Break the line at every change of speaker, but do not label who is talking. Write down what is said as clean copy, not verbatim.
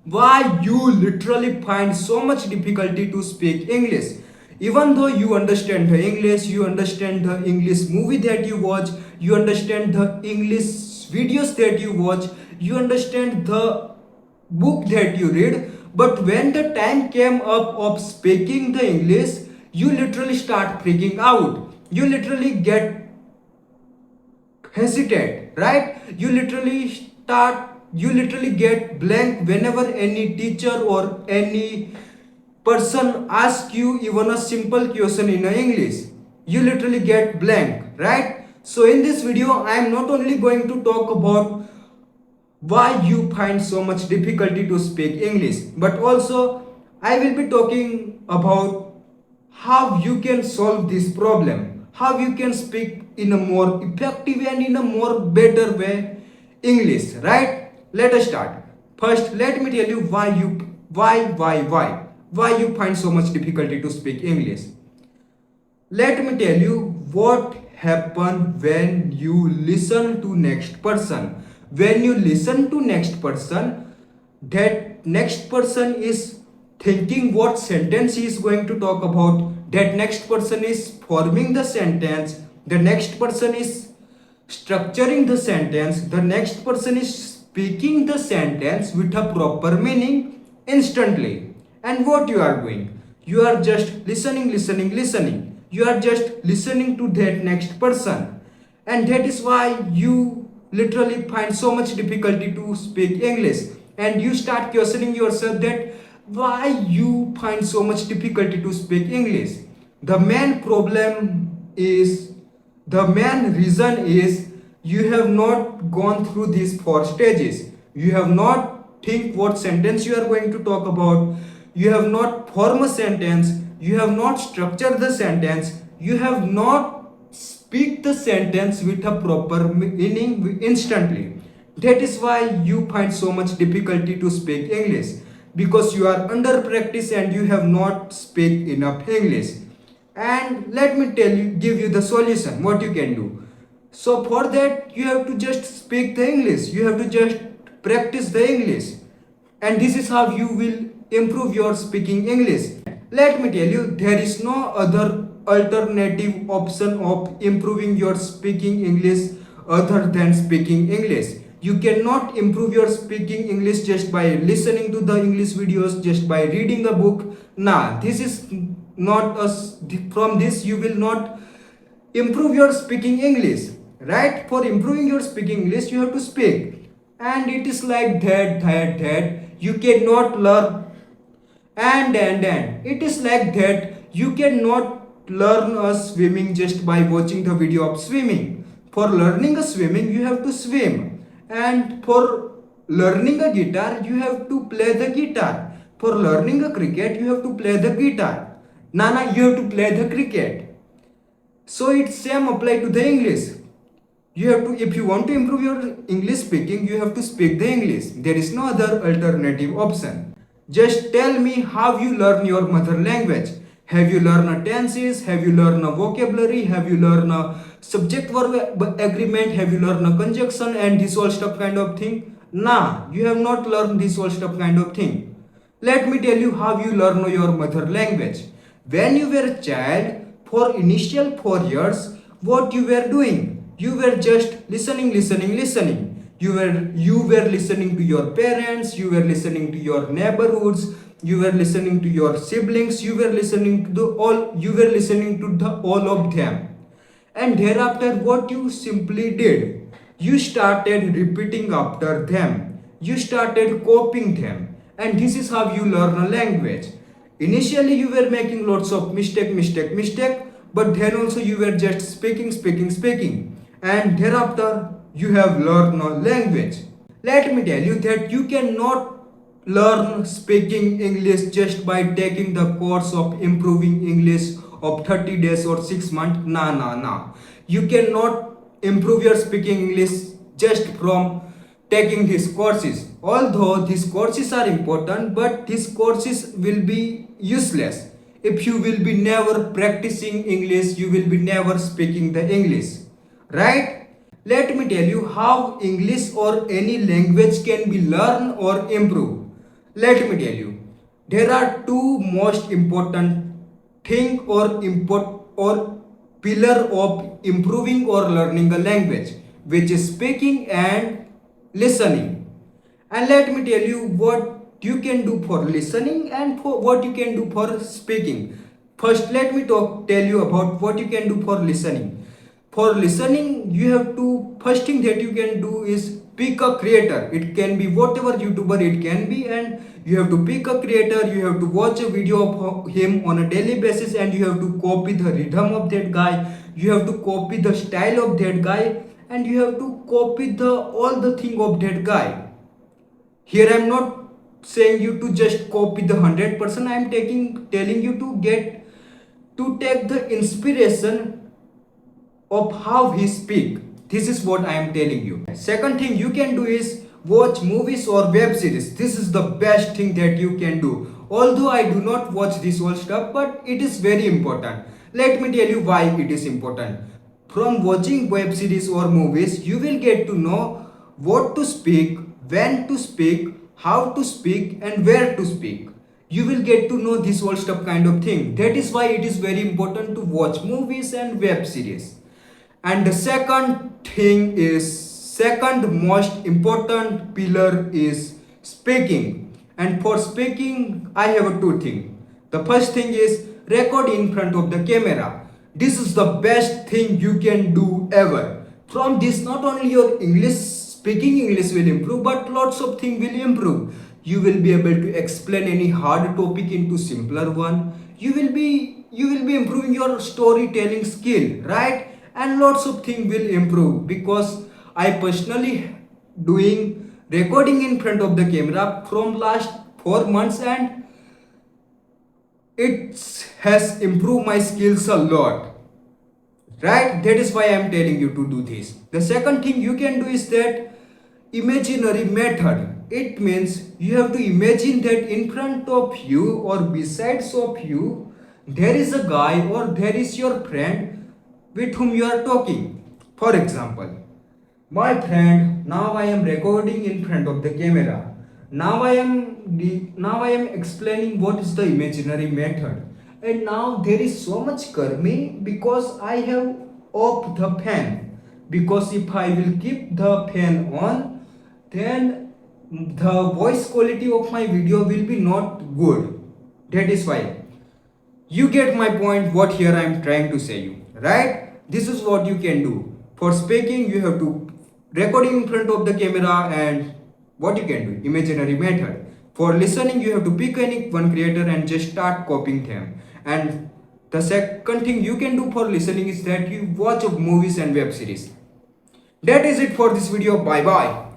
why you literally find so much difficulty to speak English. Even though you understand the English, you understand the English movie that you watch, you understand the English videos that you watch, you understand the book that you read, but when the time came up of speaking the English, you literally start freaking out. You literally get hesitate, right? You literally get blank whenever any teacher or any person asks you even a simple question in English. You literally get blank, right? So in this video I am not only going to talk about why you find so much difficulty to speak English, but also I will be talking about how you can solve this problem, how you can speak in a more effective and in a more better way English, right? Let us start. First, let me tell you why you find so much difficulty to speak English. Let me tell you what happen when you listen to next person. When you listen to next person, that next person is thinking what sentence he is going to talk about. That next person is forming the sentence. The next person is structuring the sentence. The next person is speaking the sentence with a proper meaning instantly. And what you are doing? You are just listening. You are just listening to that next person. And that is why you literally find so much difficulty to speak English. And you start questioning yourself that why you find so much difficulty to speak English. The main problem is, the main reason is you have not gone through these four stages. You have not think what sentence you are going to talk about. You have not form a sentence. You have not structured the sentence. You have not speak the sentence with a proper meaning instantly. That is why you find so much difficulty to speak English, because you are under practice and you have not speak enough English. And let me tell you, give you the solution what you can do. So for that you have to just speak the English, you have to just practice the English, and this is how you will improve your speaking English. Let me tell you, there is no other alternative option of improving your speaking English other than speaking English. You cannot improve your speaking English just by listening to the English videos, just by reading a book. Nah, this is not us. From this you will not improve your speaking English, right? For improving your speaking English you have to speak, and it is like that you cannot learn. And it is like that you cannot learn a swimming just by watching the video of swimming. For learning a swimming you have to swim, and for learning a guitar you have to play the guitar. For learning a cricket you have to play the guitar. Nana, you have to play the cricket. So it's same apply to the English. You have to, if you want to improve your English speaking, you have to speak the English. There is no other alternative option. Just tell me how you learn your mother language. Have you learned a tenses? Have you learned a vocabulary? Have you learned a subject verb agreement? Have you learned a conjunction and this all stuff kind of thing? Nah, you have not learned this all stuff kind of thing. Let me tell you how you learn your mother language. When you were a child, for initial 4 years, what you were doing? You were just listening. You were listening to your parents, you were listening to your neighborhoods, you were listening to your siblings, you were listening to the all of them. And thereafter what you simply did, you started repeating after them, you started copying them, and this is how you learn a language. Initially you were making lots of mistake, but then also you were just speaking, and thereafter you have learned a language. Let me tell you that you cannot learn speaking English just by taking the course of improving English of 30 days or 6 months. Nah. You cannot improve your speaking English just from taking these courses. Although these courses are important, but these courses will be useless. If you will be never practicing English, you will be never speaking the English, right? Let me tell you how English or any language can be learned or improved. Let me tell you, there are two most important thing or pillar of improving or learning a language, which is speaking and listening. And let me tell you what you can do for listening and for what you can do for speaking. First, let me tell you about what you can do for listening. For listening, you have to first thing that you can do is pick a creator. It can be whatever YouTuber it can be, and you have to pick a creator. You have to watch a video of him on a daily basis, and you have to copy the rhythm of that guy. You have to copy the style of that guy, and you have to copy the all the thing of that guy. Here I am not saying you to just copy the 100%. I am telling you to take the inspiration of how he speak. This is what I am telling you. Second thing you can do is watch movies or web series. This is the best thing that you can do. Although I do not watch this whole stuff, but it is very important. Let me tell you why it is important. From watching web series or movies, you will get to know what to speak, when to speak, how to speak, and where to speak. You will get to know this whole stuff kind of thing. That is why it is very important to watch movies and web series. And the second most important pillar is speaking. And for speaking, I have two things. The first thing is record in front of the camera. This is the best thing you can do ever. From this, not only your speaking English will improve, but lots of things will improve. You will be able to explain any hard topic into simpler one. You will be improving your storytelling skill, right? And lots of things will improve, because I personally doing recording in front of the camera from last 4 months, and it has improved my skills a lot, right? That is why I am telling you to do this. The second thing you can do is that imaginary method. It means you have to imagine that in front of you or besides of you there is a guy or there is your friend with whom you are talking. For example, my friend, now I am recording in front of the camera. Now I am explaining what is the imaginary method. And now there is so much Karmi because I have off the fan. Because if I will keep the fan on, then the voice quality of my video will be not good. That is why. You get my point, what here I am trying to say you, right? This is what you can do. For speaking, you have to recording in front of the camera, and what you can do, imaginary method. For listening, you have to pick any one creator and just start copying them. And the second thing you can do for listening is that you watch movies and web series. That is it for this video. Bye bye.